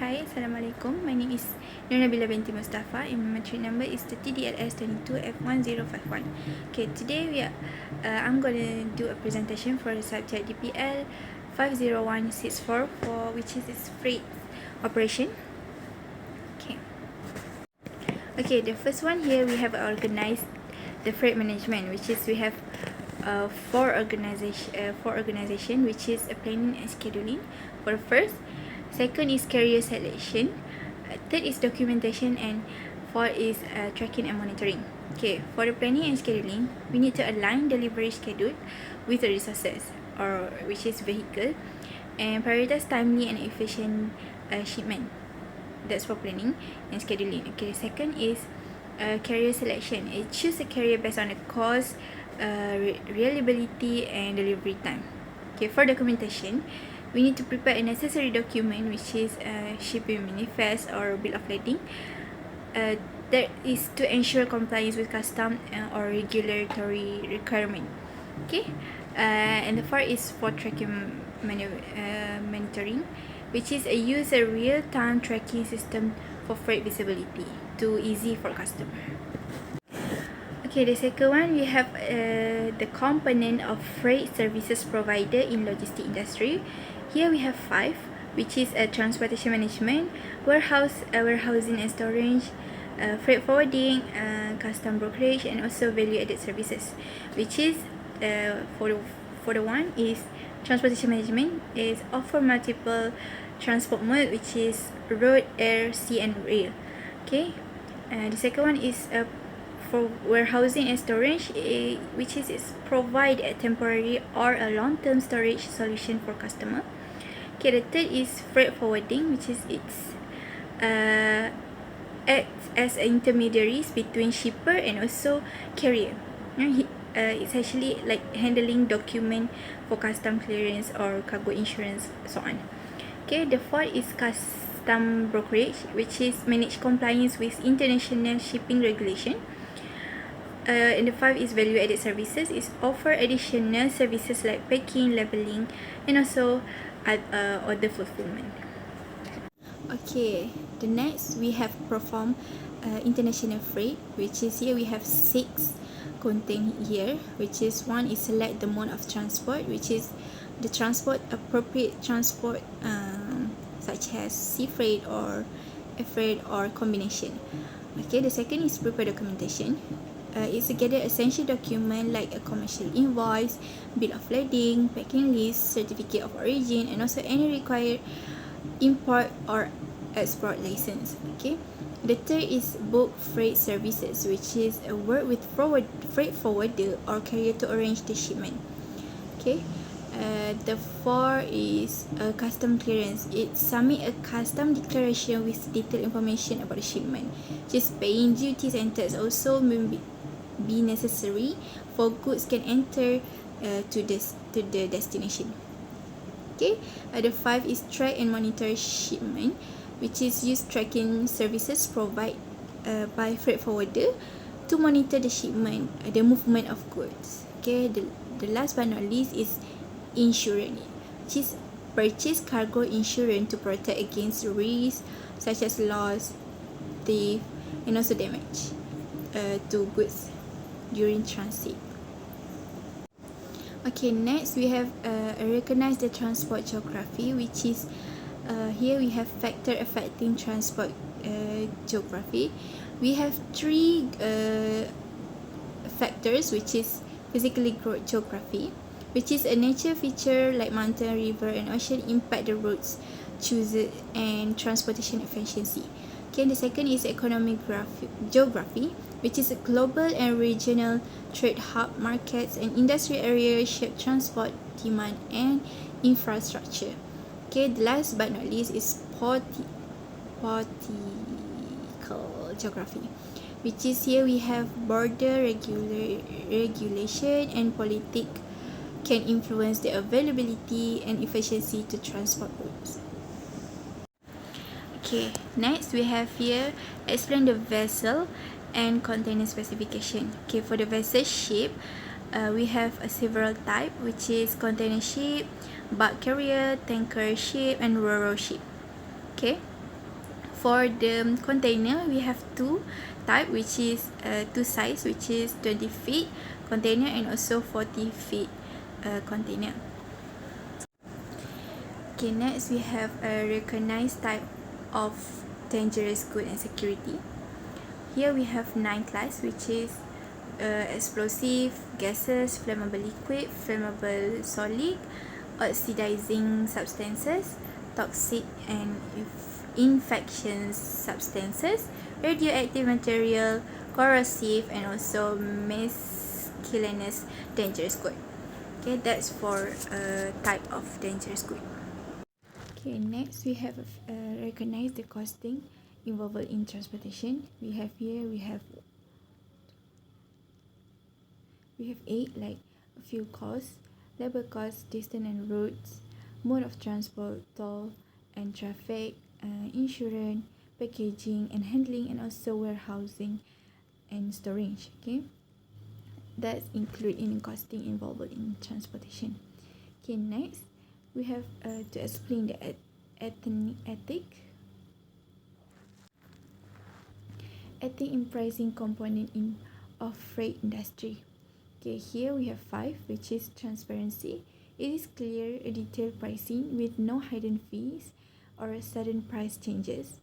Hi, Assalamualaikum. My name is Nabila binti Mustafa and my matric number is the DPL50164 FREIGHT. Okay, today I'm going to do a presentation for the subject DPL50164 which is its freight operation. Okay, the first one here we have organized the freight management, which is we have four organization, which is planning and scheduling for the first. Second is carrier selection. Third is documentation, and fourth is tracking and monitoring. Okay, for the planning and scheduling, we need to align delivery schedule with the resources, or which is vehicle, and prioritize timely and efficient shipment. That's for planning and scheduling. Okay, second is carrier selection. It choose a carrier based on the cost, reliability, and delivery time. Okay, for documentation, we need to prepare a necessary document, which is shipping manifest or bill of lading. That is to ensure compliance with custom or regulatory requirement. Okay, and the fourth is for tracking monitoring, which is use a real-time tracking system for freight visibility to easy for customer. Okay, the second one we have the component of freight services provider in logistic industry. Here we have 5, which is transportation management, warehousing and storage, freight forwarding, custom brokerage, and also value-added services. Which is for the one is transportation management is offer multiple transport mode, which is road, air, sea, and rail. Okay, the second one is for warehousing and storage, which is provide a temporary or a long-term storage solution for customer. Okay, the third is freight forwarding, which is acts as intermediaries between shipper and also carrier. It's actually like handling document for custom clearance or cargo insurance, so on. Okay, the fourth is custom brokerage, which is manage compliance with international shipping regulation. And the 5 is value-added services, is offer additional services like packing, labeling, and also order fulfillment. Okay, the next we have perform international freight, which is here we have 6 contained here, which is one is select the mode of transport, which is the transport appropriate transport such as sea freight or air freight or combination. Okay, the second is prepare documentation. It's to gather essential document like a commercial invoice, bill of lading, packing list, certificate of origin, and also any required import or export license. Okay, the third is book freight services, which is a work with freight forwarder or carrier to arrange the shipment. Okay, the fourth is custom clearance. It submit a custom declaration with detailed information about the shipment. Just paying duties and tax also be necessary for goods can enter to the destination. Okay, the 5 is track and monitor shipment, which is use tracking services provided by freight forwarder to monitor the shipment, the movement of goods. Okay, the last but not least is insurance, which is purchase cargo insurance to protect against risks such as loss, thief, and also damage to goods during transit. Okay, next we have recognize the transport geography, which is here we have factor affecting transport geography. We have 3 factors, which is physically geography, which is a nature feature like mountain, river, and ocean impact the roads chosen and transportation efficiency. Okay, the second is economic geography, which is a global and regional trade hub, markets, and industry areas shape transport demand and infrastructure. Okay, the last but not least is political geography, which is here we have border regulation and politics can influence the availability and efficiency to transport routes. Okay, next we have here explain the vessel and container specification. Okay, for the vessel ship, we have several type, which is container ship, bulk carrier, tanker ship, and ro-ro ship. Okay, For the container, we have two type, which is two size, which is 20 feet container and also 40 feet container. Okay, next we have a recognized type of dangerous good and security. Here we have 9 class, which is explosive gases, flammable liquid, flammable solid, oxidizing substances, toxic and infectious substances, radioactive material, corrosive, and also miscellaneous dangerous good. Okay, that's for a type of dangerous good. Okay, next we have recognize the costing involved in transportation. We have 8, like fuel costs, labor costs, distance and routes, mode of transport, toll and traffic, insurance, packaging and handling, and also warehousing and storage. Okay, that's included in costing involved in transportation. Okay, next we have to explain the ethic in pricing component of freight industry. Okay, here we have 5, which is transparency. It is clear, detailed pricing with no hidden fees or sudden price changes.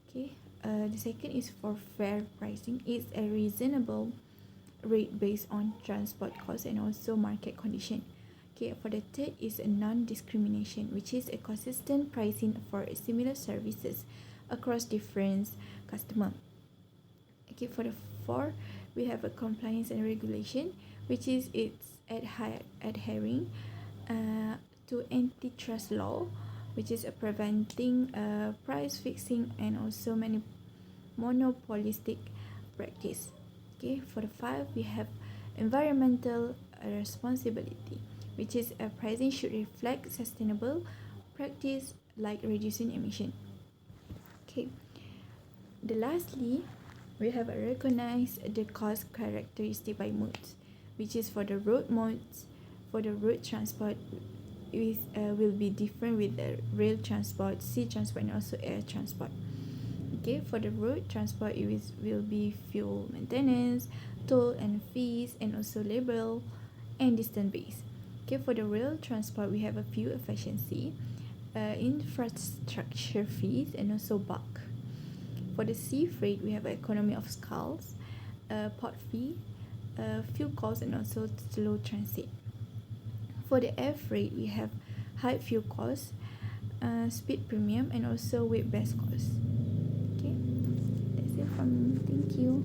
Okay, the second is for fair pricing. It's a reasonable rate based on transport costs and also market condition. Okay, for the third is a non-discrimination, which is a consistent pricing for similar services across different customers. Okay, for the fourth, we have a compliance and regulation, which is it's adhering to antitrust law, which is preventing price fixing and also monopolistic practice. Okay, for the 5, we have environmental responsibility, which is pricing should reflect sustainable practice like reducing emission. Okay, lastly, we have recognized the cost characteristic by modes, which is for the road modes. For the road transport, will be different with the rail transport, sea transport, and also air transport. Okay, for the road transport, it will be fuel maintenance, toll and fees, and also labor and distance base. Okay, for the rail transport, we have a fuel efficiency, infrastructure fees, and also bulk. For the sea freight, we have economy of scales, port fee, fuel costs, and also slow transit. For the air freight, we have high fuel costs, speed premium, and also weight based costs. Okay, that's it from me. Thank you.